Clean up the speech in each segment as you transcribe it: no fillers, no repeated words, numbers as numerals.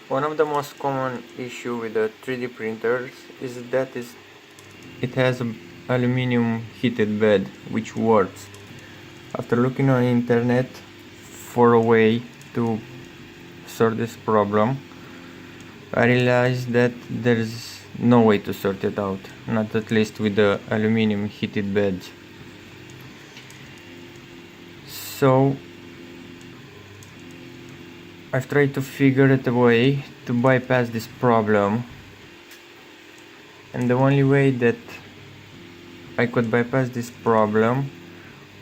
One of the most common issue with the 3D printers is that it has an aluminum heated bed which works. After looking on the internet for a way to sort this problem, I realized that there's no way to sort it out, not at least with the aluminum heated beds. So I've tried to figure out a way to bypass this problem, and the only way that I could bypass this problem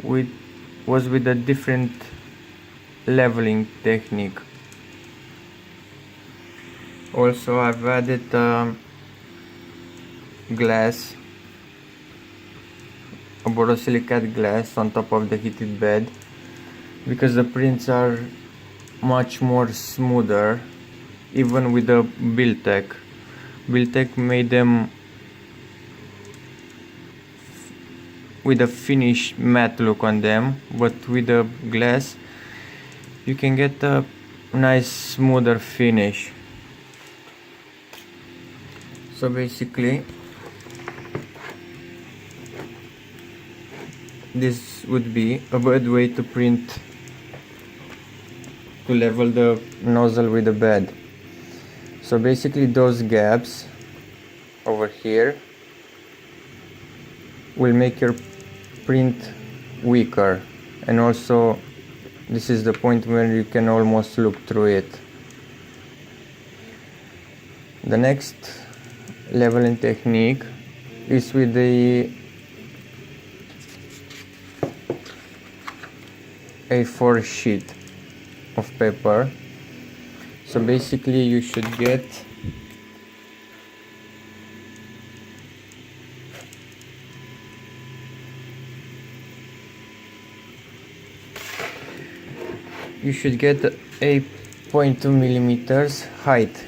was with a different leveling technique. Also, I've added glass, a borosilicate glass on top of the heated bed, because the prints are much more smoother, even with the Buildtech. Buildtech made them with a finished matte look on them, but with the glass you can get a nice smoother finish. So basically this would be a good way to print, to level the nozzle with the bed. So basically those gaps over here will make your print weaker, and also this is the point where you can almost look through it. The next leveling technique is with the A4 sheet of paper. So basically you should get a 0.2 millimeters height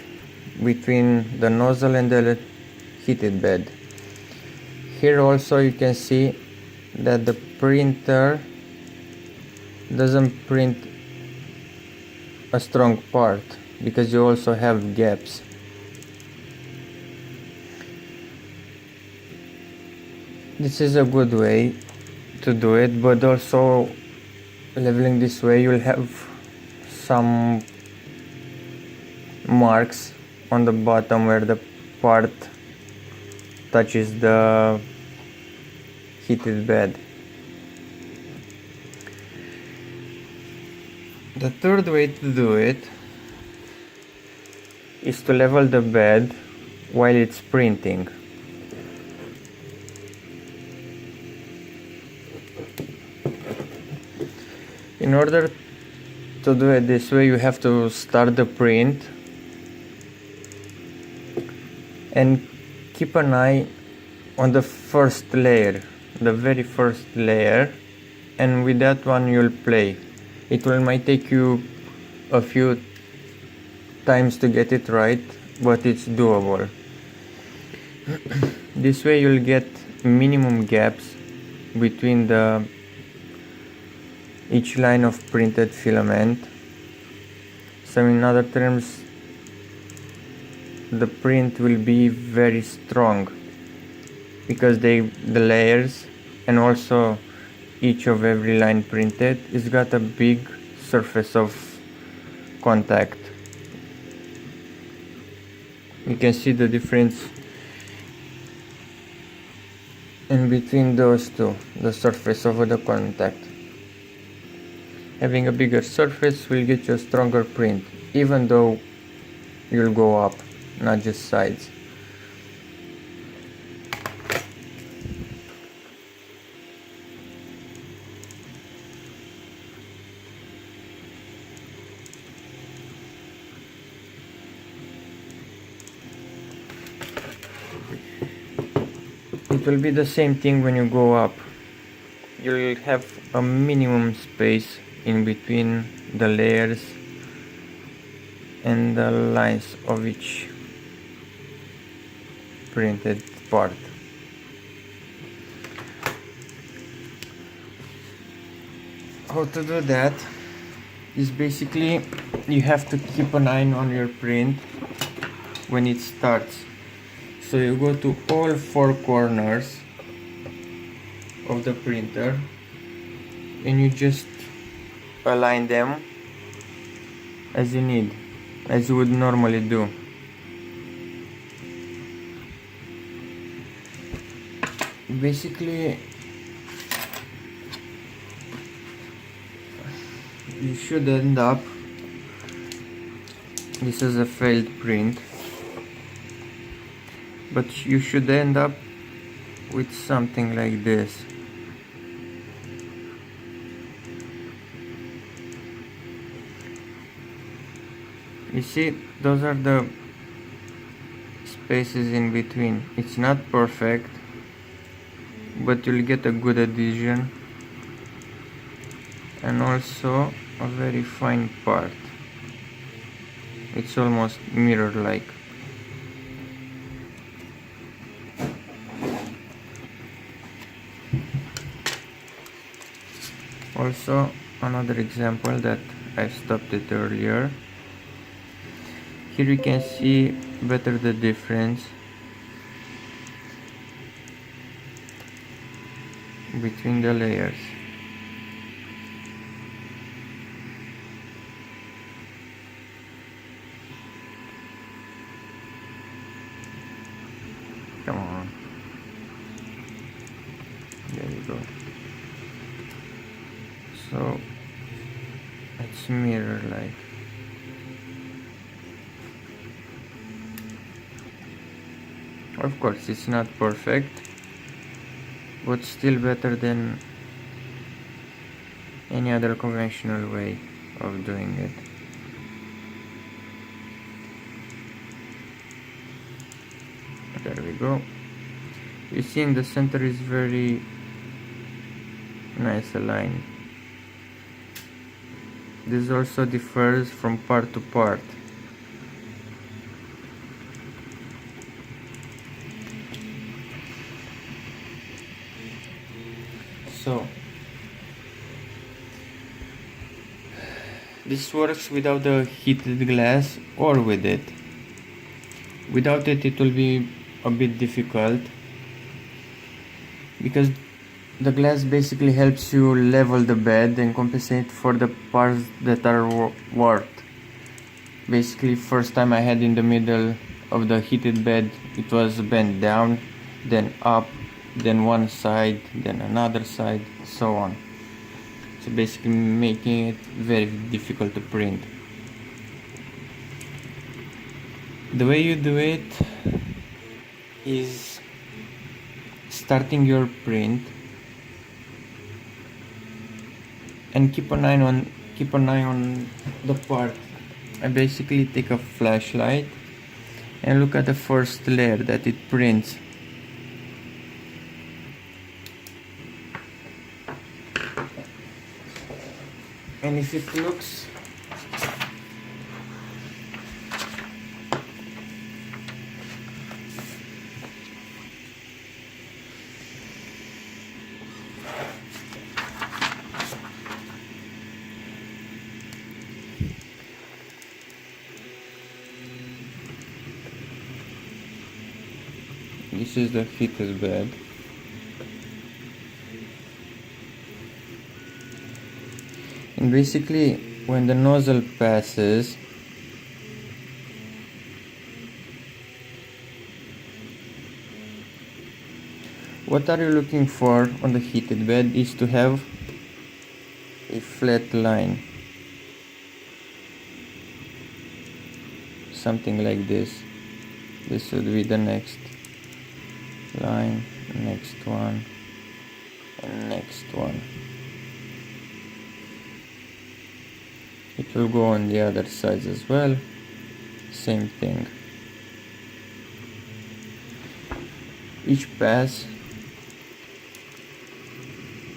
between the nozzle and the heated bed. Here also you can see that the printer doesn't print a strong part because you also have gaps. This is a good way to do it, but also leveling this way you'll have some marks on the bottom where the part touches the heated bed. The third way to do it is to level the bed while it's printing. In order to do it this way, you have to start the print and keep an eye on the first layer, the very first layer, and with that one you'll play. It might take you a few times to get it right, but it's doable. This way you'll get minimum gaps between each line of printed filament. So in other terms, the print will be very strong because the layers and also each of every line printed is got a big surface of contact. You can see the difference in between those two, the surface of the contact. Having a bigger surface will get you a stronger print, even though you'll go up, not just sides. It will be the same thing when you go up. You'll have a minimum space in between the layers and the lines of each printed part. How to do that? is basically you have to keep an eye on your print when it starts. So you go to all four corners of the printer and you just align them as you need, as you would normally do. Basically, you should end up, this is a failed print, but you should end up with something like this. You see, those are the spaces in between. It's not perfect, but you'll get a good adhesion and also a very fine part. It's almost mirror-like. Also, another example that I stopped it earlier. Here you can see better the difference between the layers. Come on. There you go. So it's mirror-like. Of course, it's not perfect, but still better than any other conventional way of doing it. There we go. You see, in the center is very nice aligned. This also differs from part to part. So this works without the heated glass or with it. Without it, it will be a bit difficult because the glass basically helps you level the bed and compensate for the parts that are warped. Basically, first time I had in the middle of the heated bed, it was bent down, then up, then one side, then another side, so on. So basically making it very difficult to print. The way you do it is starting your print and keep an eye on the part. I basically take a flashlight and look at the first layer that it prints. And if it looks this is the heated bed. And basically, when the nozzle passes, what are you looking for on the heated bed is to have a flat line. Something like this. This would be the next line, next one, and next one. It will go on the other sides as well, same thing. Each pass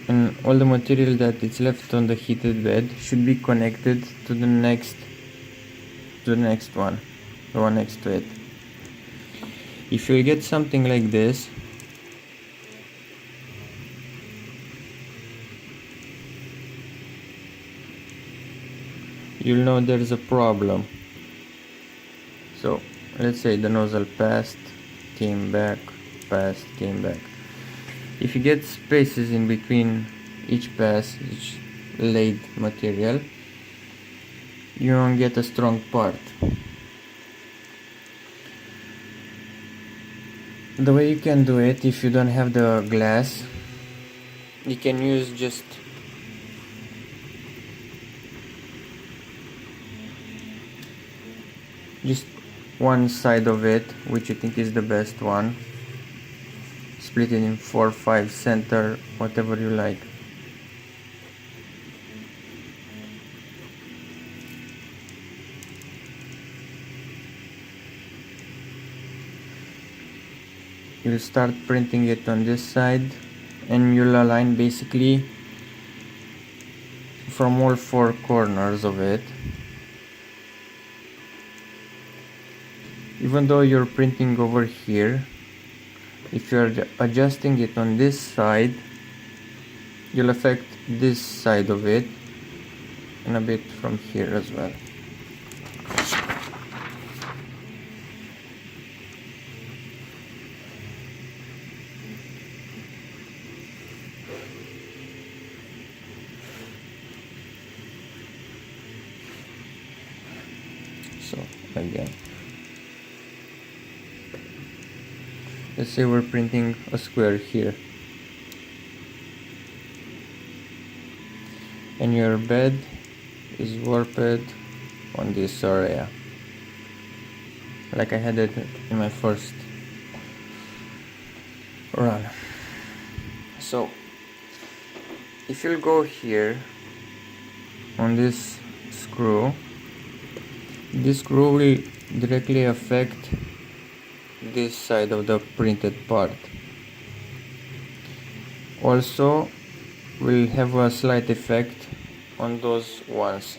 and all the material that is left on the heated bed should be connected to the next one, the one next to it. If you get something like this, you'll know there's a problem. So let's say the nozzle passed, came back, passed, came back. If you get spaces in between each pass, each laid material, you won't get a strong part. The way you can do it, if you don't have the glass, you can use just one side of it, which you think is the best one. Split it in 4, 5, center, whatever you like. You'll start printing it on this side, and you'll align basically from all 4 corners of it. Even though you're printing over here, if you're adjusting it on this side, you'll affect this side of it and a bit from here as well. So again, let's say we're printing a square here, and your bed is warped on this area, like I had it in my first run. So if you'll go here on this screw will directly affect this side of the printed part. Also will have a slight effect on those ones.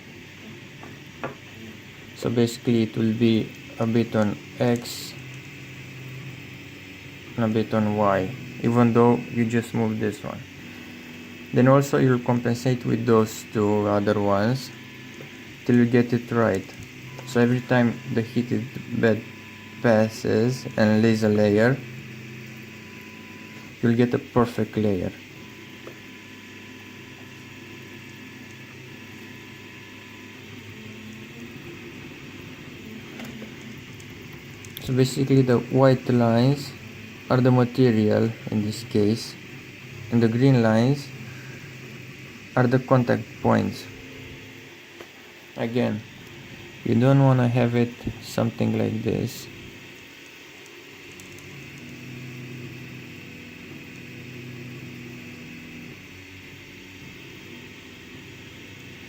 So basically it will be a bit on X and a bit on Y, even though you just move this one. Then also you'll compensate with those 2 other ones till you get it right. So every time the heated bed passes and lays a layer, you'll get a perfect layer. So basically the white lines are the material in this case, and the green lines are the contact points. Again, you don't want to have it something like this.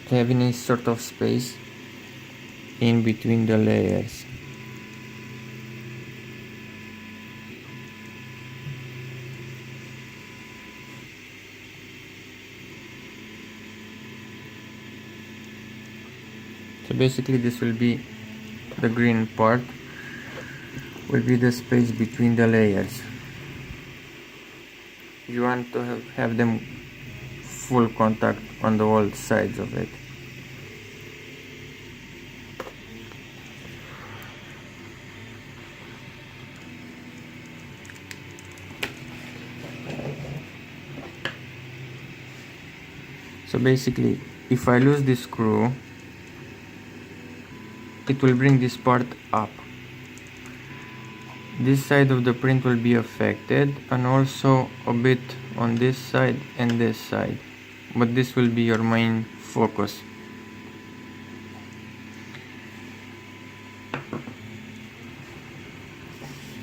To have any sort of space in between the layers. So basically this will be the green part, will be the space between the layers. You want to have them full contact on the all sides of it. So basically, if I lose this screw, it will bring this part up. This side of the print will be affected, and also a bit on this side and this side, but this will be your main focus.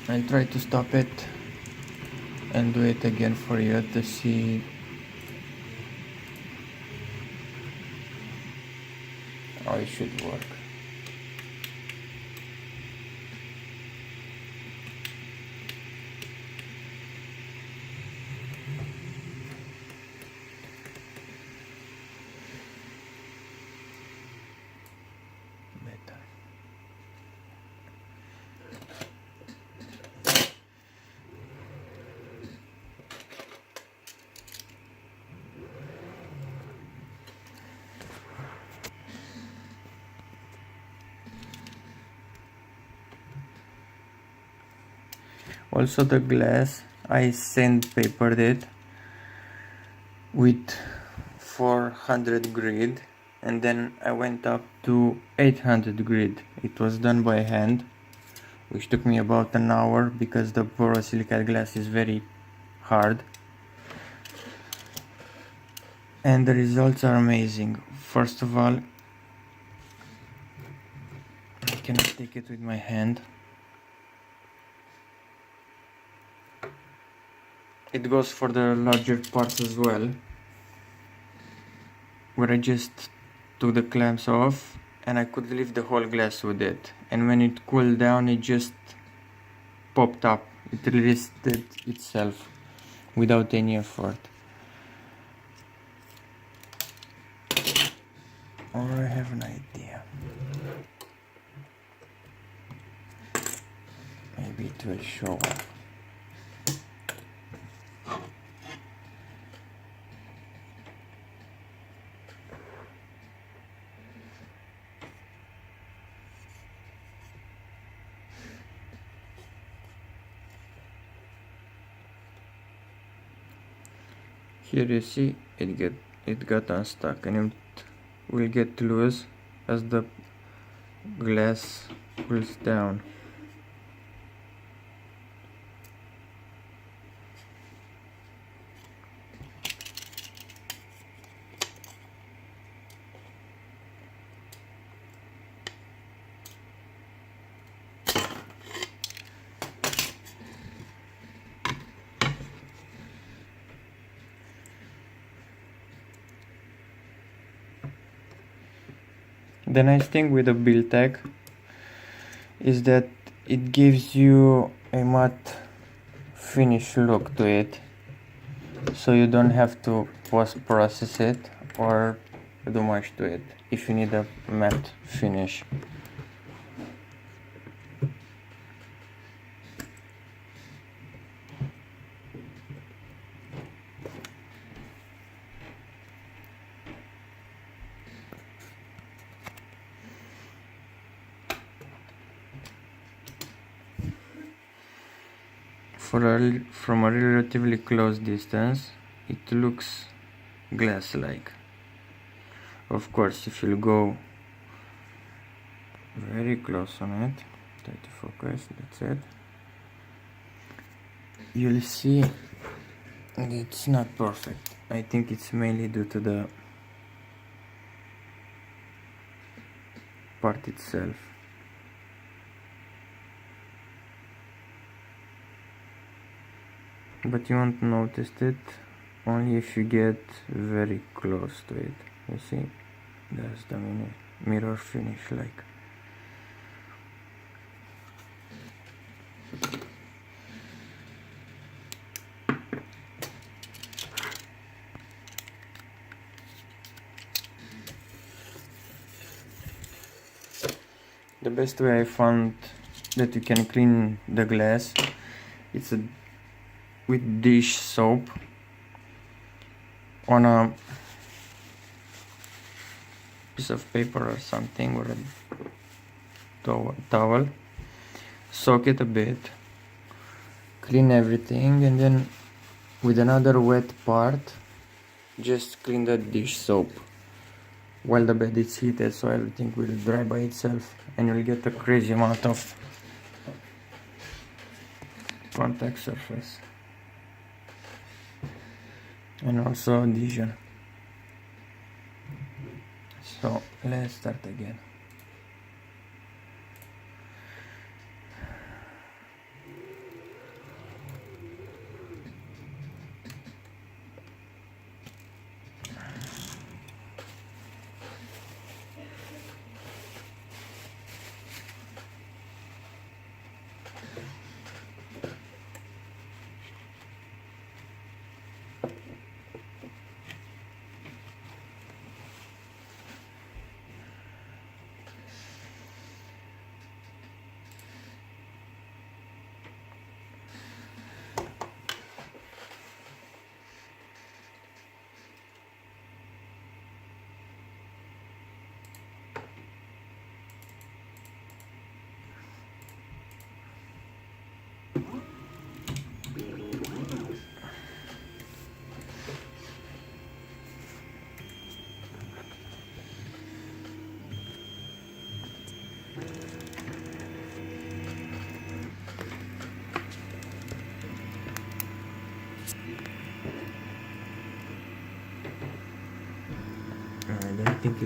I'll try to stop it and do it again for you to see how it should work. Also the glass, I sandpapered it with 400 grit, and then I went up to 800 grit. It was done by hand, which took me about an hour because the borosilicate glass is very hard. And the results are amazing. First of all, I cannot take it with my hand. It goes for the larger parts as well, where I just took the clamps off and I could lift the whole glass with it. And when it cooled down, it just popped up. It released itself without any effort. Or I have an idea. Maybe it will show up. Here you see it got unstuck, and it will get loose as the glass cools down. The nice thing with the build tag is that it gives you a matte finish look to it, so you don't have to post-process it or do much to it if you need a matte finish. From a relatively close distance, it looks glass-like. Of course, if you go very close on it, try to focus, that's it, you'll see it's not perfect. I think it's mainly due to the part itself. But you won't notice it only if you get very close to it. You see, there's the mirror finish like. The best way I found that you can clean the glass, it's with dish soap on a piece of paper or something, or a towel. Soak it a bit, clean everything, and then with another wet part just clean the dish soap while the bed is heated, so everything will dry by itself and you'll get a crazy amount of contact surface and also adhesion. So let's start again.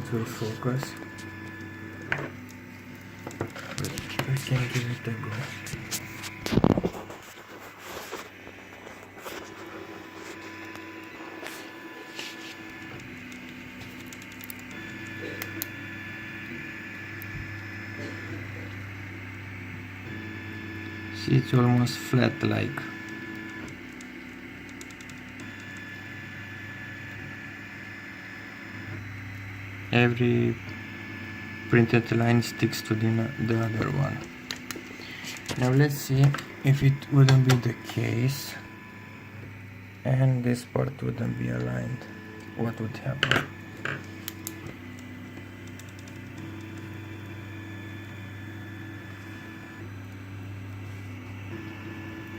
it will focus, but I can give it a go. See, it's almost flat like. Every printed line sticks to the other one. Now let's see if it wouldn't be the case and this part wouldn't be aligned. What would happen?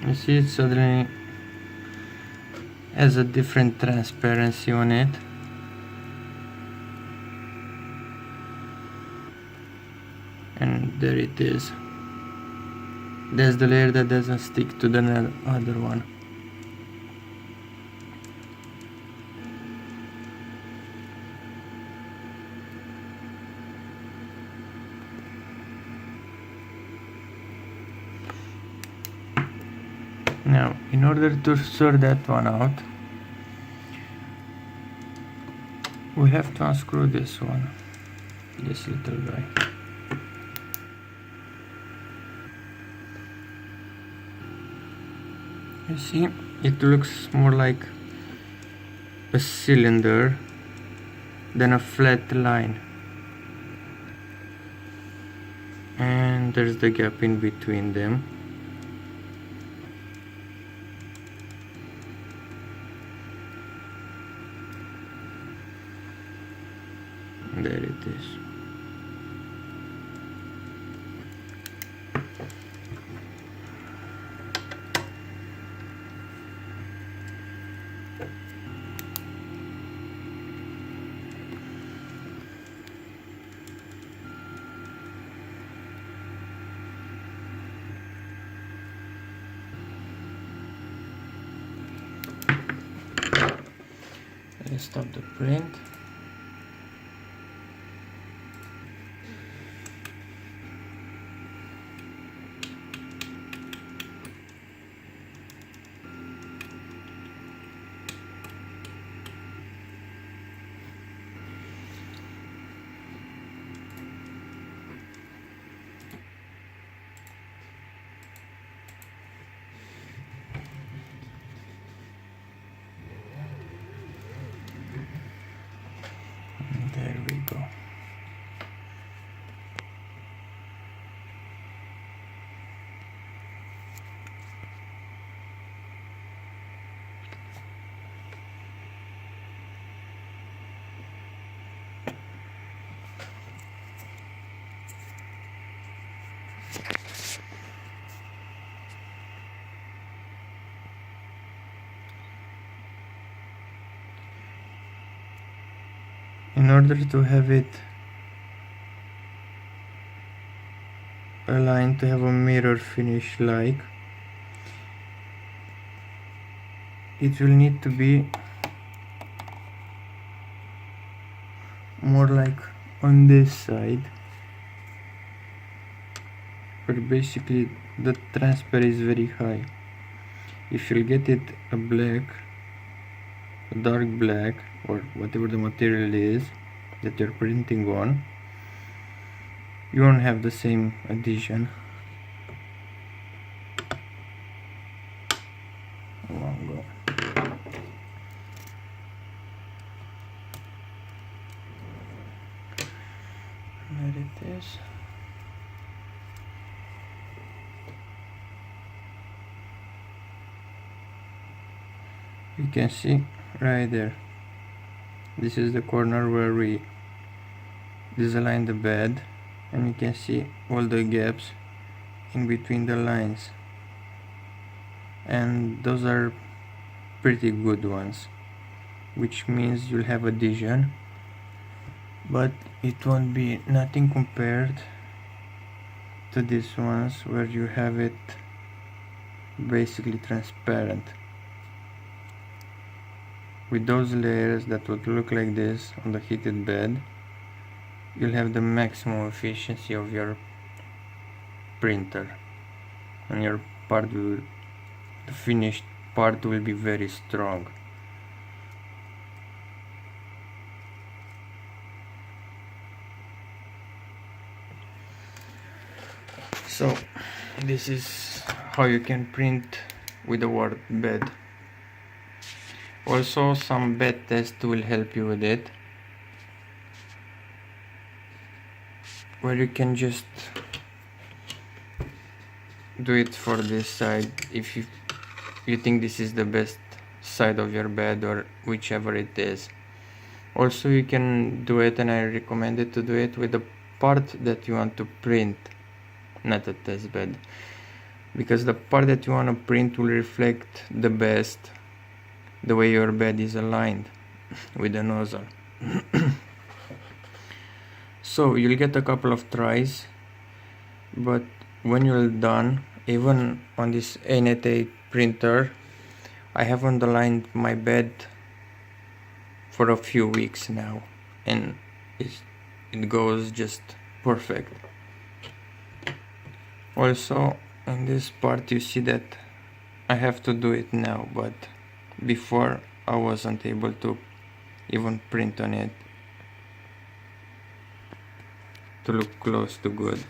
You see, it suddenly has a different transparency on it. And there it is. There's the layer that doesn't stick to the other one. Now, in order to sort that one out, we have to unscrew this one, this little guy. You see, it looks more like a cylinder than a flat line. And there's the gap in between them. There it is. Let's stop the print. There we go. In order to have it aligned to have a mirror finish like, it will need to be more like on this side, where basically the transfer is very high. If you'll get it a black, a dark black, or whatever the material is that you're printing on, you won't have the same adhesion. One go. There it is. You can see right there. This is the corner where we disaligned the bed, and you can see all the gaps in between the lines, and those are pretty good ones, which means you'll have adhesion, but it won't be nothing compared to these ones where you have it basically transparent. With those layers that would look like this on the heated bed, you'll have the maximum efficiency of your printer, and your part will, the finished part will be very strong. So this is how you can print with a word bed. Also, some bed test will help you with it, where you can just do it for this side if you think this is the best side of your bed, or whichever it is. Also, you can do it, and I recommend it to do it with the part that you want to print, not a test bed, because the part that you want to print will reflect the best the way your bed is aligned with the nozzle. So you'll get a couple of tries, but when you're done, even on this ANET A8 printer, I haven't aligned my bed for a few weeks now, and it goes just perfect. Also, in this part you see that I have to do it now, but before I wasn't able to even print on it to look close to good.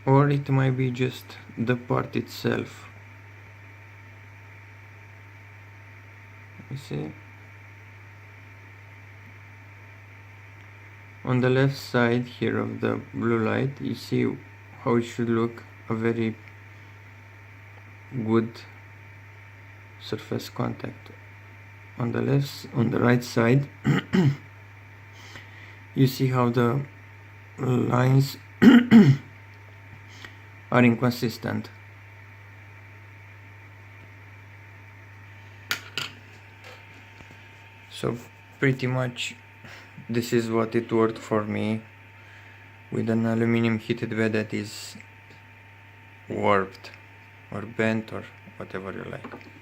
Or it might be just the part itself. You see? On the left side here of the blue light, you see how it should look, a very good surface contact. On the right side, you see how the lines are inconsistent. So pretty much this is what it worked for me, with an aluminum heated bed that is warped or bent or whatever you like.